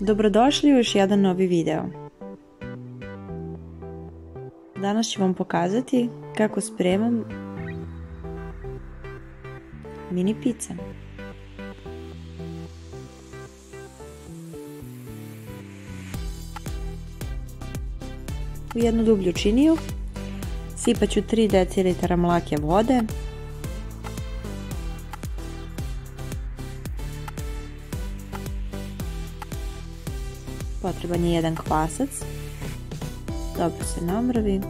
Dobrodošli u još jedan novi video. Danas ću vam pokazati kako spremam mini pice. U jednu dublju činiju sipat ću 3 decilitara mlake vode, potreban je jedan kvasac, dobro se namrvi,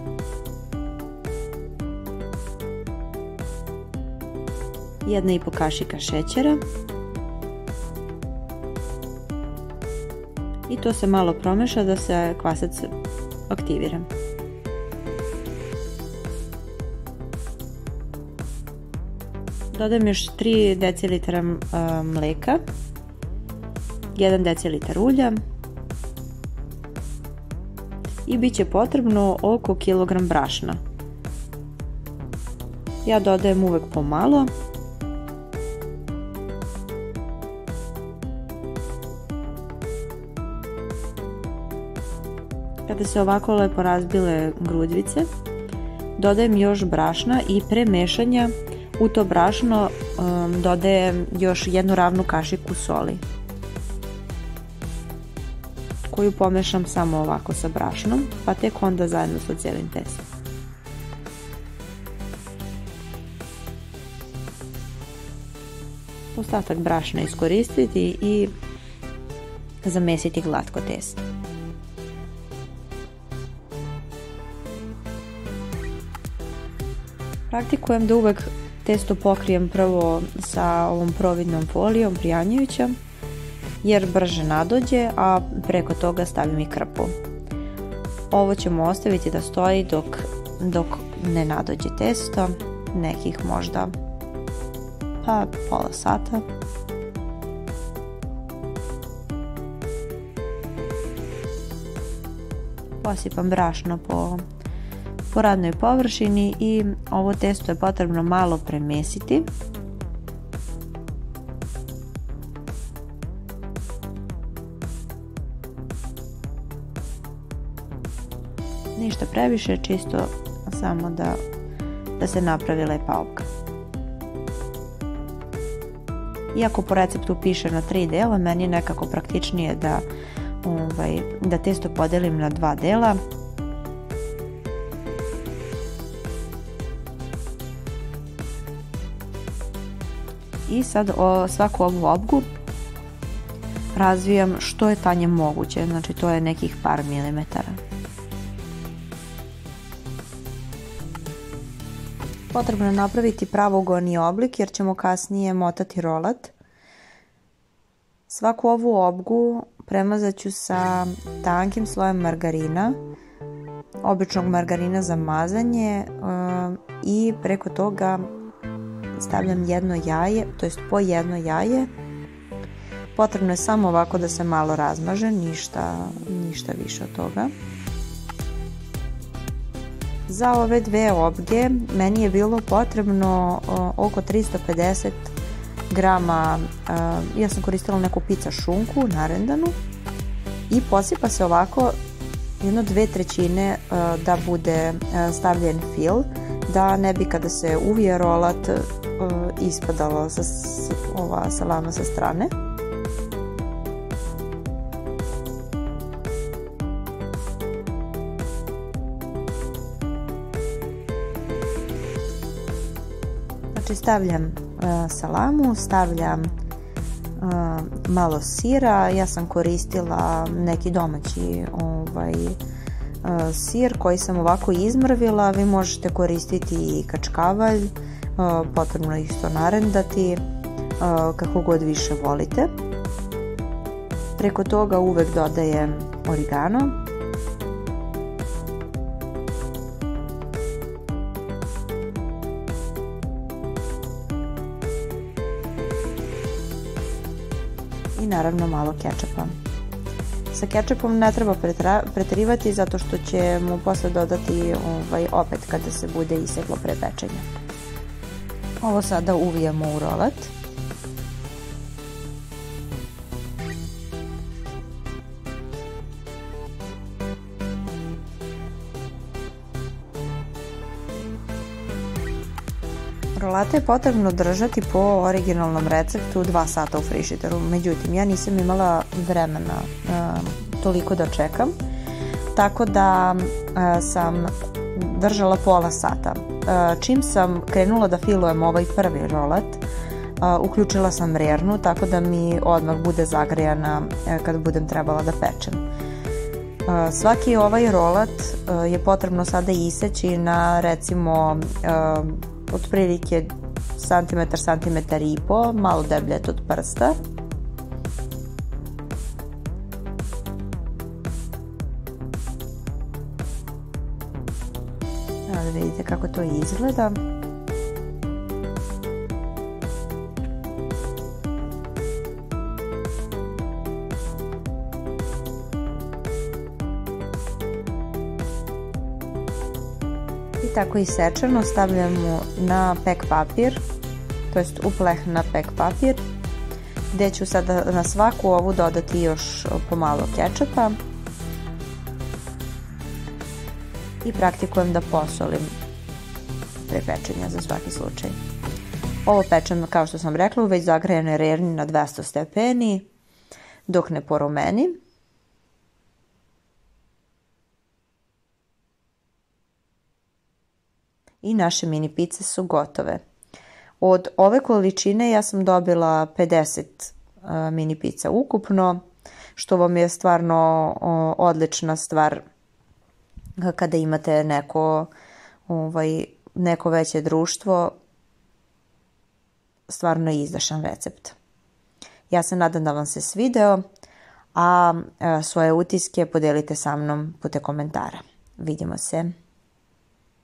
jedna i po kašika šećera i to se malo promeša da se kvasac aktivira. Dodajem još 3 decilitara mleka, 1 decilitar ulja i bit će potrebno oko kilogram brašna. Ja dodajem uvek pomalo. Kada se ovako lepo razbile grudvice, dodajem još brašna i pre mešanja u to brašno dodajem još 1 ravnu kašiku soli, koju pomešam samo ovako sa brašnom, pa tek onda zajedno sa cijelim testom. Ostatak brašna iskoristiti i zamesiti glatko testo. Praktikujem da uvek testo pokrijem prvo sa ovom providnom folijom prijanjujućom, jer brže nadođe, a preko toga stavim i krpu. Ovo ćemo ostaviti da stoji dok ne nadođe testo, nekih možda pa pola sata. Posipam brašno po radnoj površini i ovo testo je potrebno malo premesiti. Ništa previše, čisto samo da se napravi lepa opka. Iako po receptu piše na 3 dela, meni je nekako praktičnije da testo podelim na 2 dela. I sad svaku ovu opku razvijam što je tanje moguće, znači to je nekih par milimetara. Potrebno je napraviti pravougodni oblik jer ćemo kasnije motati rolat. Svaku ovu opgu premazat ću sa tankim slojem margarina, običnog margarina za mazanje, i preko toga stavljam jedno jaje, to jest po jedno jaje. Potrebno je samo ovako da se malo razmaže, ništa više od toga. Za ove dve opge meni je bilo potrebno oko 350 grama, ja sam koristila neku pizza šunku narendanu i posipa se ovako 1/2 da bude stavljen fil, da ne bi kada se uvije rolat ispadala ova salama sa strane. Znači stavljam salamu, stavljam malo sira, ja sam koristila neki domaći sir koji sam ovako izmrvila, vi možete koristiti i kačkavalj, potrebno je isto narendati, kako god više volite. Preko toga uvek dodajem origano. I naravno malo kečapa. Sa kečapom ne treba preterivati zato što ćemo posle dodati opet kada se bude iseklo pre pečenja. Ovo sada uvijemo u rolat. Rolate je potrebno držati po originalnom receptu 2 sata u frižideru, međutim ja nisam imala vremena toliko da čekam, tako da sam držala pola sata. Čim sam krenula da filujem ovaj prvi rolat, uključila sam rernu tako da mi odmah bude zagrejana kad budem trebala da pečem. Svaki ovaj rolat je potrebno sada iseći na recimo otprilike centimetar, centimetar i po, malo deblje od prsta. Da vidite kako to izgleda. I tako isečeno stavljamo na pek papir, to jest u pleh na pek papir, gdje ću sada na svaku ovu dodati još pomalo kečapa i praktikujem da posolim pre pečenja za svaki slučaj. Ovo pečem, kao što sam rekla, u već zagrejanoj rerni na 200 stepeni dok ne porumeni. I naše mini pice su gotove. Od ove količine ja sam dobila 50 mini pica ukupno, što vam je stvarno odlična stvar kada imate neko veće društvo, stvarno je izdašan recept. Ja se nadam da vam se svideo, a svoje utiske podelite sa mnom putem komentara. Vidimo se.